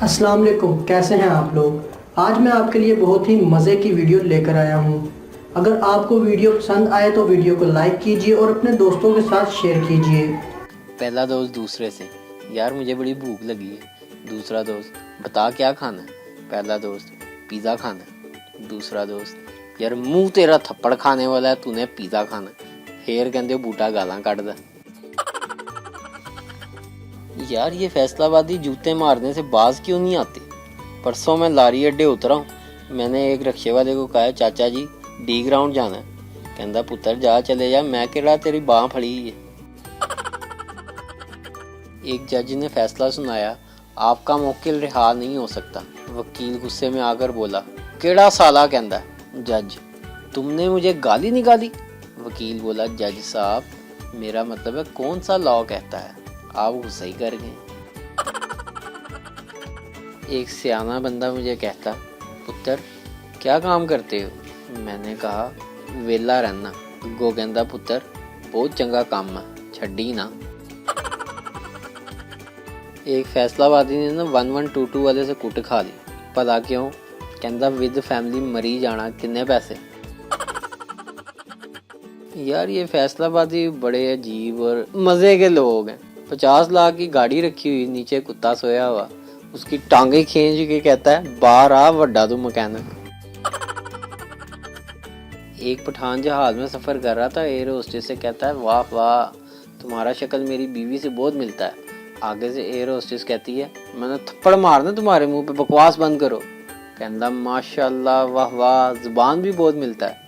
अस्सलाम वालेकुम, कैसे हैं आप लोग। आज मैं आपके लिए बहुत ही मज़े की वीडियो लेकर आया हूँ। अगर आपको वीडियो पसंद आए तो वीडियो को लाइक कीजिए और अपने दोस्तों के साथ शेयर कीजिए। पहला दोस्त दूसरे से, यार मुझे बड़ी भूख लगी है। दूसरा दोस्त, बता क्या खाना है। पहला दोस्त, पिज़्ज़ा खाना है। दूसरा दोस्त, यार मुंह तेरा थप्पड़ खाने वाला है, तूने पिज़्ज़ा खाना है। फिर कहते हो बूटा गालां कढ़दा। यार ये फैसलाबादी जूते मारने से बाज क्यों नहीं आते। परसों मैं लारी अड्डे उतरा हूँ, मैंने एक रक्शे वाले को कहा चाचा जी डी ग्राउंड जाना है। कहता पुत्र जा चले जा, मैं केड़ा तेरी बाह फड़ी है। एक जज ने फैसला सुनाया, आपका मुवक्किल रिहा नहीं हो सकता। वकील गुस्से में आकर बोला, केड़ा साला कहंदा। जज, तुमने मुझे गाली निकाली। वकील बोला, जज साहब मेरा मतलब है कौन सा लॉ कहता है। आप गुस्सा ही कर गए। एक सियाना बंदा मुझे कहता, पुत्र क्या काम करते हो। मैंने कहा वेला रहना। अगो कहंदा, पुत्र बहुत चंगा काम है, छड्डी ना। एक फैसलाबादी ने ना 1122 वाले से कुट खा ली। भला क्यों। कहंदा विद फैमिली मरी जाना, किन्ने पैसे। यार ये फैसलाबादी बड़े अजीब और मजे के लोग हैं। 50 लाख की गाड़ी रखी हुई, नीचे कुत्ता सोया हुआ, उसकी टांगे खींच के कहता है बाहर आ वड्डा तू मैकेनिक। एक पठान जहाज में सफर कर रहा था, एयर होस्टेस से कहता है वाह वाह तुम्हारा शक्ल मेरी बीवी से बहुत मिलता है। आगे से एयर होस्टेस कहती है मैंने थप्पड़ मारना तुम्हारे मुंह पे, बकवास बंद करो। कहता माशाल्लाह वाह वाह जुबान भी बहुत मिलता है।